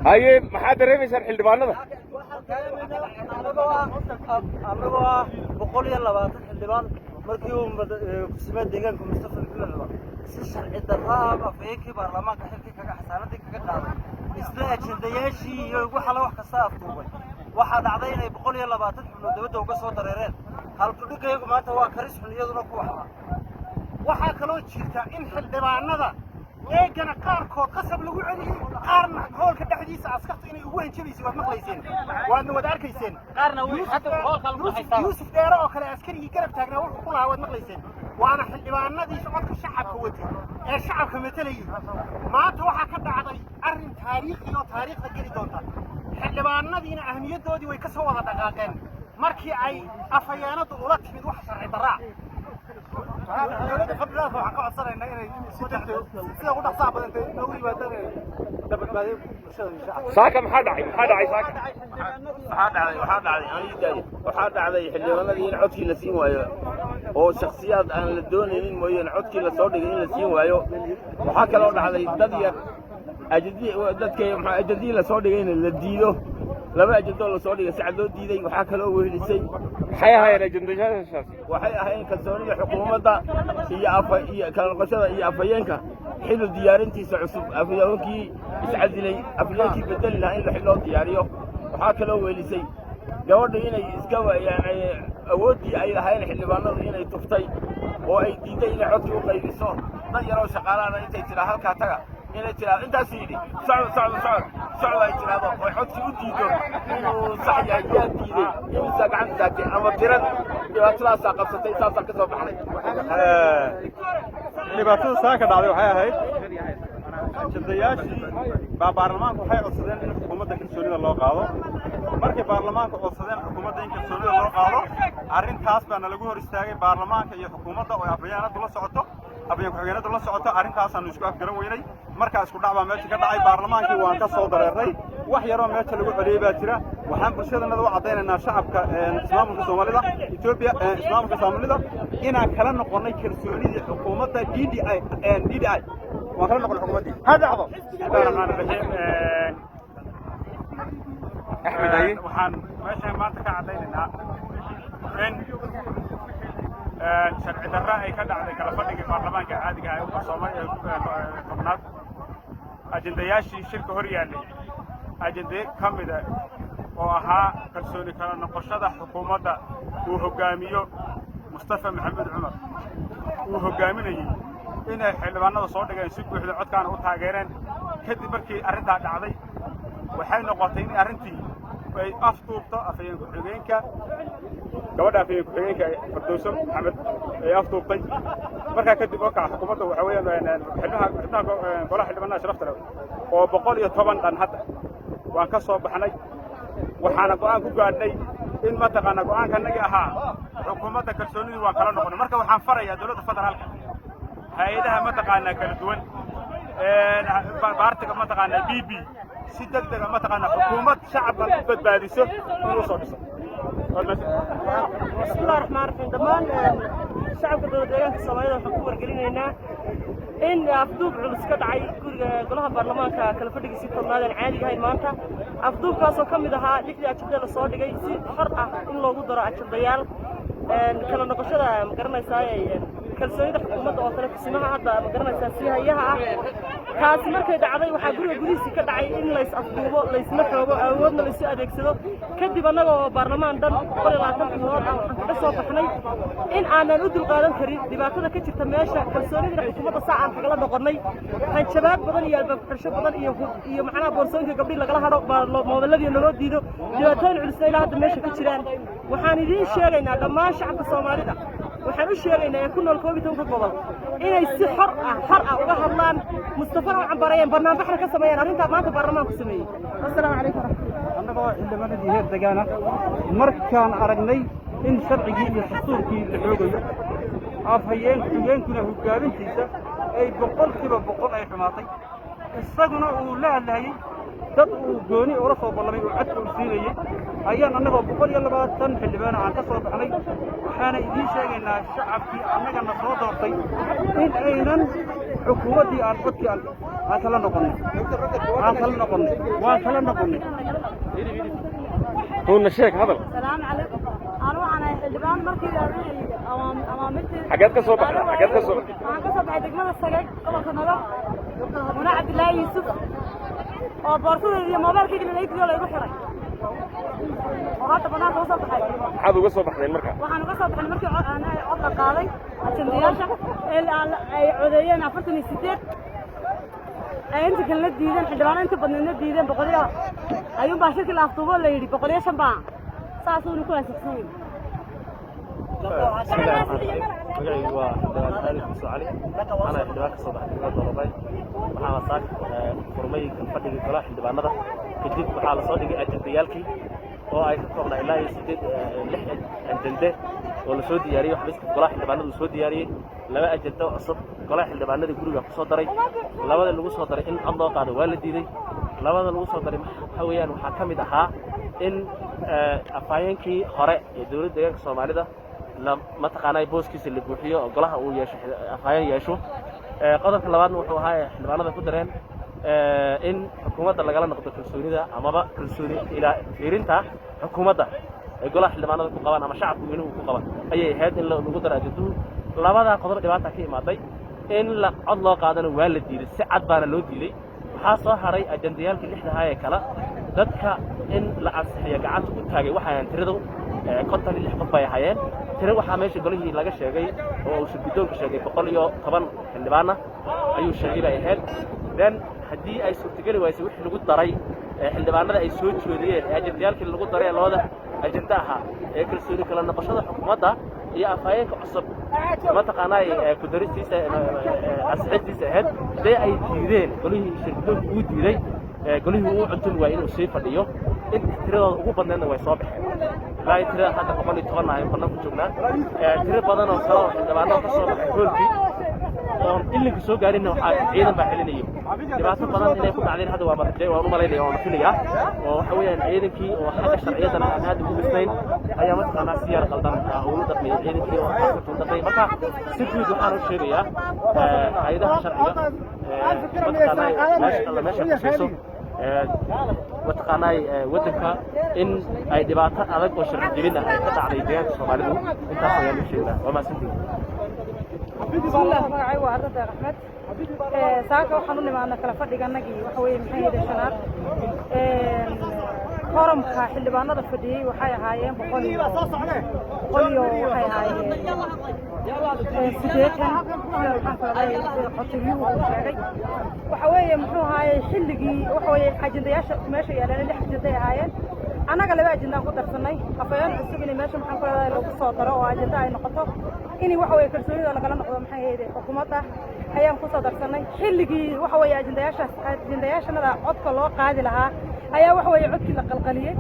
هاي ما حد رمي سر حلبان هذا أنا بقول يلا بعد حلبان مركيهم كسبات دينكم مستفيد كلها سيشر الدراب فيك برلمان كحلك كحسانتك كقاعد إسلاء دياشي وحلا وح كساف طوبي واحد عضينا بقول يلا بعد حلو دبده وقصوا دريرين هل كل كيف ما توا كريس من يدنا كوحنا waxaa kaloo jirta in xildhibaanada eegana qaarkood qasab lagu celiyo qaarna hoolka dhexdiisa askarta inay ugu hanjabayso waad maqlayseen waadna wada arkayseen qaarna hada hoolka lagu haystaa Yuusuf Dheere oo kale askarigii garab taagnaa wuxuu ku lahaa waad maqlayseen waana xildhibaanadii codka shacabka watay ee shacabka metelayay maanta waxaa ka dhacday arrin taariikhi oo taariikhda geli doonta xildhibaanadiina ahmiyadoodii way ka soo wada dhaqaaqeen markii ay afhayeennadu ula timid wax sharci darraa خبرات وحقا صار إن سيدا وضع صعب أنت نقول بدنا دبل بعدين ساكم حد عي ساكم حد علي وحد علي حلي والله ينعد كي لسين وايو هو شخصيات أنا للدون إن مو ينعد كي لصور إن لسين وايو وحكى لون على الدنيا أجدي ودك أجدي لصور إن للديو لما أجدوا لصور سعدوا ديدي وحكى له وهلسي حياة هاي رجندجان waxay ahayn kalsoonida xukuumadda iyo kala qashada iyo afayeenka xil diyaarintiisa cusub afayeenkii iscadilay afayeenkii bedeli lahaa in la xiloo diyaariyo waxa kale oo weelisay gabadha inay iska waayaan awoodii ay lahayn xildhibaanadu inay tuftay oo ay diiday inay codki u qaybiso dad yar oo shaqaalaana intay tira halka taga inay tira intaas yidhi socod ay tiraado oo codki u diido inuu sax yahay yaa diiday inuu gacan taagtay ama tiran dhibaatadaas qabsatay saas ka soo baxday dhibaatada saaka dhacday waxay ahayd jadayaashii baarlamaanku waxay codsadeen in xukuumadda kalsoonida loo qaado markay baarlamaanku codsadeen xukuumadda in kalsoonida loo qaado arrintaas baana lagu hor istaagay baarlamaanka iyo xukuumadda oo afhayeennadu la socoto afhayeen ku-xigeenadu la socoto arrintaasaanu isku afgaran weynay markaa isku dhac baa meesha ka dhacay baarlamaankii waan ka soo dareernay wax yaroo meesha lagu celiyey baa jira waxaan bulshadannada u caddaynaynaa shacabka islaamka Soomaalida Ethiopia islaamka Soomaalida inaan kala noqonnay kalsoonidii xukuumadda DDI waan kala noqonnay xukuumaddii hada dhacdo bismillahir rahmaanir rahiim أحمد أيه waxaan meesha maanta ka caddaynaynaa in sharci darra ay ka dhacday kala fadhiga baarlamaanka caadiga ah ee Soomaaliya tobnaad ajendayaashii shirka hor yaallay ajende ka mid ah oo ahaa kalsooni kala noqoshada xukuumadda uu hogaamiyo Mustafa Maxamed Cumar uu hogaaminayay inay xildhibaanada soo dhigeen si buuxda codkaana u taageereen kadib markii arrintaa dhacday waxay noqotay in arrintii ay aftuubto afhayeen ku-xigeenka gabadha afhayeen ku-xigeenka Fardowso Maxamed ay aftuubtay markaa kadib oo kaca xukuumadda waxa weeyaan xubnaha golaha xildhibaanada sharafta leh oo 110 dhan hadda waan ka soo baxnay waxaana go'aan ku gaadhnay in mataqaana go'aankanaga ahaa xukuumadda kalsoonidii waa kala noqonay marka waxaan farayaa dowladda federaalka hay'adaha mataqaana kala duwan baartiga mataqaana BB si degdeg ah mataqaana xukuumad shacabka u badbaadiso inuu soo dhiso bismillahir rahmaanir rahiim dhamaan shacabka dowladda Soomaaliya waxaan ku wargelinaynaa in afduub culus ka dhacay guriga golaha baarlamaanka kala fadhigiisii tobnaad aan caadiga ahayn maanta afduubkaasoo ka mid ahaa lixdii ajende la soo dhigay si xor ah in loogu daro ajendayaal kala noqoshada ma garanaysaa kalsoonida xukuumadda oo kale kusimaha hadda ma garanaysaa si hayaha ah taasi markay dhacday waxaa guriga gudihiisii ka dhacay in lays afduubo laysma xoogo awoodna laysu adeegsado kadib annaga oo baarlamaan dhan 120 xubnood ah waxaan kaga soo baxnay in aanan u dulqaadan karin dhibaatada ka jirta meesha kalsoonida xukuumadda saacaan kagala noqonnay hanjabaad badan iyo albaab xidhasho badan iyo macnaha boorsooyinka gabdhii lagala hadho moodaladii naloo diido dhibaatooyin culisna ilaa hadda meesha ka jiraan waxaan idiin sheegaynaa dhammaan shacabka Soomaalida waxaan u sheegaynaa ee ku nool 12 gobol inay si xor ah uga hadlaan Mustafa oo cambarayeen barnaamijka ka sameeyeen arrinta maanta baarlamaanku sameeyay assalaamu calaykum annagoo xildhibaanadii heer deegaana markaan aragnay in sharcigii iyo dastuurkii la xoogayo afhayeen ku-xigeenkuna hogaamintiisa ay 100% ay xumaatay isaguna uu la hadlayay dad uu gooni ula soo ballamay oo codka u siinayay ayaan annagoo 120 xildhibaan aan ka soo baxnay waxaana idiin sheegaynaa shacabkii annagana soo doortay in aynan حكومتي عن حكي عن كلا نقني وعن كلا نقني هو الشيخ هذا السلام عليكم أنا وأنا الجبان مركز أمامتي حاجات كسوبة حاجات كسوبة أنا كسب حد جمال السجاج طبعا كنا هنا عبد الله يوسف وبرضو الموبايل كده اللي يجي ولا يروح يراي وهذا بنات وصل بحاجة حاضر قصة بحدين المركب waxaan uga soo baxnay markii aan codka qaaday ajandayaasha ay codeeyeen 48 ay inta kala diideen xildhibaan inta badneedna diideen boqoliyo ayuu baa shirkii la afduubo la yiri boqoliyo shan baa saas uu ku aasasay magacaygu waa xildhibaan Xaalid Musaali ana xildhibaan ka soo baxay Doorabay waxaan saak furmay fadhiga golaha xildhibaanada kadib waxaa la soo dhigay ajandayaalkii oo ay ka koobnaa ilaa 6 ajande oo la soo diyaariyay xafiiska golaha xildhibaanada la soo diyaariyay laba ajando cusub golaha xildhibaanada guriga ku soo daray labada lagu soo daray in cod loo qaado waa la diiday labada lagu soo daray waxa weeyaan waxaa ka mid ahaa in afayeenkii hore ee dowladda deegaanka Soomaalida ما تقاناي بوسكيس اللي بوحيو قلها وياش أفاين ياشو قدر كلامنا وحوها حلبانا ذا كدرين إن حكومة اللي قالنا نقطة كرسوني ذا أما بقى كرسوني إلى فيرينتا حكومة ذا قلها حلبانا ذا كقبان أما شعب منه كقبان أي هاد اللي نقدر أجدو لا بعد قدر دبعتها كي ما تي إن لا الله قادنا والد دي السعد بان اللود دي حاصل هري أجنديال كل إحدى هاي كلا ذاتك إن لا أصحي قاعد وتاجي وحيان تردو كنت اللي حقب باي حيان tira waxa meesha golihii laga sheegay oo uu shirkidoonka sheegay 110 xildhibaana ayuu sheegay ahayd dan hadii ay suurtagali wayso wixii lagu daray xildhibaanada ay soo jeediyeen ajandayaalkii lagu daray looda ajandaha ee kalsooni kala noqoshada xukuumadda iyo afayeenka cusub ma taqaanay ku daristiisa asxaabtiisa ahayd ay diideen golihii shirkidoonka uu diiday golihii uu cuntul waa inuu sii fadhiyo in tiradooda ugu badneedna way soo baxeen لا ترى هذا قبل يتغنى عن قناة كجونا ترى بدنا وصلوا عندما نقصوا حولتي اللي كسو قارين عيدا بحليني دبعت بدنا إنه يكون عليه هذا ومرجع وأنا مالي يوم فينيا وحوي عيدا كي وحاجة شرعية أنا هذا هو بسنين أيام أنا سيارة قلدان أولد من عيدا كي وحاجة تنتقي بقى سيدي دوحان الشرعية عيدا شرعية ماشي وتقاناي ودنكا إن أي دبعتها على وشر جرينا قطع على الصوماليين أنت صيام شيء وما سنتي. بسم الله الرحمن الرحيم وعرض رحمت ساكا وحنون معنا كلا فرد جنّجي وحوي محيد الشنار كرم حلبانا ضفدي وحيا هايين بقولي وحيا هايين سيدتها وحوي محو هاي حلقي وحوي حاجندياش ماشي يعني اللي حاجنديا هايين أنا قال لي أجندان قدر سني أفيان عصبني ماشي محن كذا لو قصة ترى وأجندا أي نقطة إني وحوي كرسوني ولا قلنا نقطة محيد حكومتها أيام قصة درسني حلقي وحوي أجندياش أنا عدك الله قاعد لها أيام وحوي عدك لقلقلية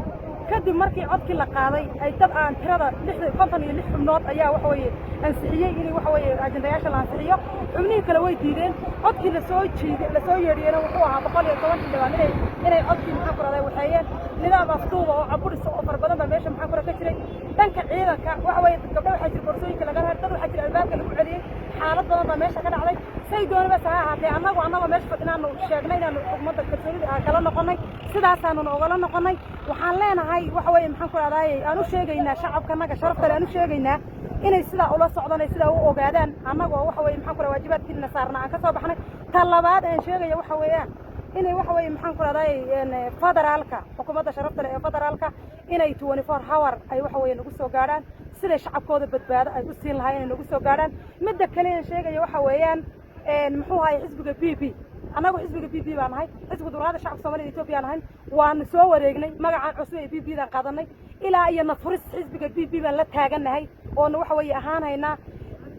كدي مركي عدك لقاضي أي تبع ترى لحد قطني لحد نوط أيام وحوي أنسحية إني وحوي أجندياش الأنسحية عمني كلوي ديدين عدك لسوي يرينا وحوها بقولي طوال اللي إني عدك محفر هذا وحيان نظام مفتوح وعبور السوق فربنا ماشي محفر كثير دنك عيدك وحوي قبل حاجة الكرسي كلا قال هذا حاجة الباب كلا عليه حالات بدنا ماشي كذا عليه سيدون بس هاتي أنا ماشي فتنا إنه شغلنا إنه حكومة الكرسي كلا نقني سيدا سانو نقول نقني وحالنا هاي وحوي محفر هذا أنا شيء شعب كنا كشرف كلا أنا شيء إنه سيدا أولا صعدنا سيدا وقعدان أنا وحوي محفر واجبات كنا صارنا كسب إحنا طلبات إن شيء وحويان إني وحوي محن كراday federaalka xukuumadda sharafta leh ee federaalka inay 24 hour ay waxaway nagu soo gaaraan sida shacabkooda badbaado ay u siin lahaayeen inay nagu soo gaaraan midda kale ee sheegaya waxa weeyaan muxuu ahay xisbiga PP anagu xisbiga PP baan ahay xisbiga dowladda shacabka Soomaaliya Itoobiya ahay waan soo wareegnay magacaan cusub ee PP dan qaadanay ilaa iyo nafuris xisbiga PP baan la taaganahay oo waxaway ahaanayna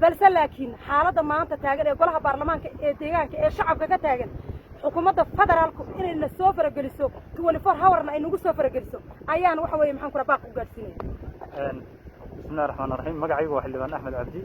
balse laakiin xaaladda maanta taagan ee golaha baarlamaanka ee deegaanka ee shacabka ka taagan xukuumadda federaalku inay na soo farageliso 24 hourna ay nagu soo farageliso ayaan waxa weeye maxaan ku rabaaq u gaarsiinay بسم الله الرحمن الرحيم magacaygu waa xildhibaan Axmed Cabdi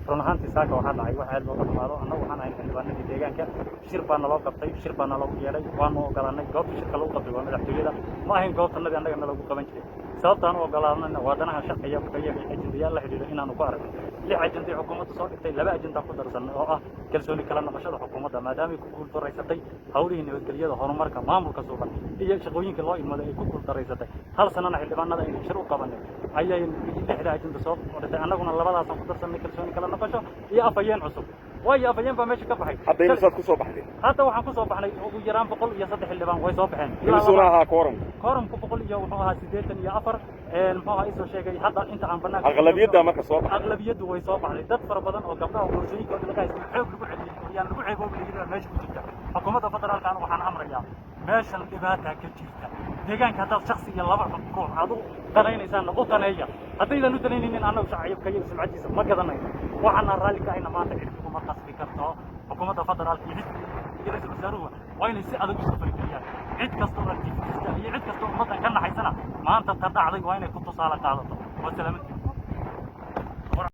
run ahaantii saaka waxa dhacay waxa aad looga xumaado annagu waxaan ahay xildhibaanadii deegaanka shir baan loo qabtay shir baan loo yeelay waan u ogolaanay goobta shirka lagu qabtay waa madaxtooyada ma ahayn goobtanadii annaga lagu qaban jiray sababtaan u ogolaanayna waa danaha sharciga iyo ajindiyaal la xiriira inaan ku aragno lix ajentay xukuumadda soo dhigtay laba ajenta ku darsan oo ah kalsooni kala noqoshada xukuumadda maadaama ay ku guuldareysatay hawlihii nabadgelyada horumarka maamulka suuban iyo shaqooyinka loo idmaday ay ku guuldareysatay hal sanana xildhibaanada aynu shir u qabanay ayay lixda ajenta soo dhigtay annaguna labadaasaan ku darsanay kalsooni kala noqosho iyo afhayeen cusub waayo afhayeen baa meesha ka baxay hadda imisaad ku soo baxday hadda waxaan ku soo baxnay ugu yaraan 103 xildhibaan way soo baxeen imisuna ahaa quorumka quorumku 100 iyo wuxuu ahaa 84 muxuu ahaa isoo sheegay hadda inta aan banaanka aqlabiyadda marka soo baxay aqlabiyaddu way soo baxday dad fara badan oo gabdhaha doorashooyinkooda laga haystay xoog lagu celiyay yaan lagu ceeboobay meesha ku jirta xukuumadda federaalka waxaan amrayaa meeshan dhibaata ka jirta deegaanka haddaad shakhsi iyo laba ruux aad u danaynaysaanna u daneeya haddaydan u danaynin annagu shacabka iyo sumcadiisa ma garanayno waxaana raalli ka ahayna maanta cid kuma qasbi karto xukuumadda federaalka iyo xisbiga ra'iisul wasaaruhu waa inay si adag isu farigeliyaan cid kasta oo activista iyo cid kasta oo ummaddan ka naxaysana maanta ta dhacday waa inay ku tusaale qaadato wasalaamad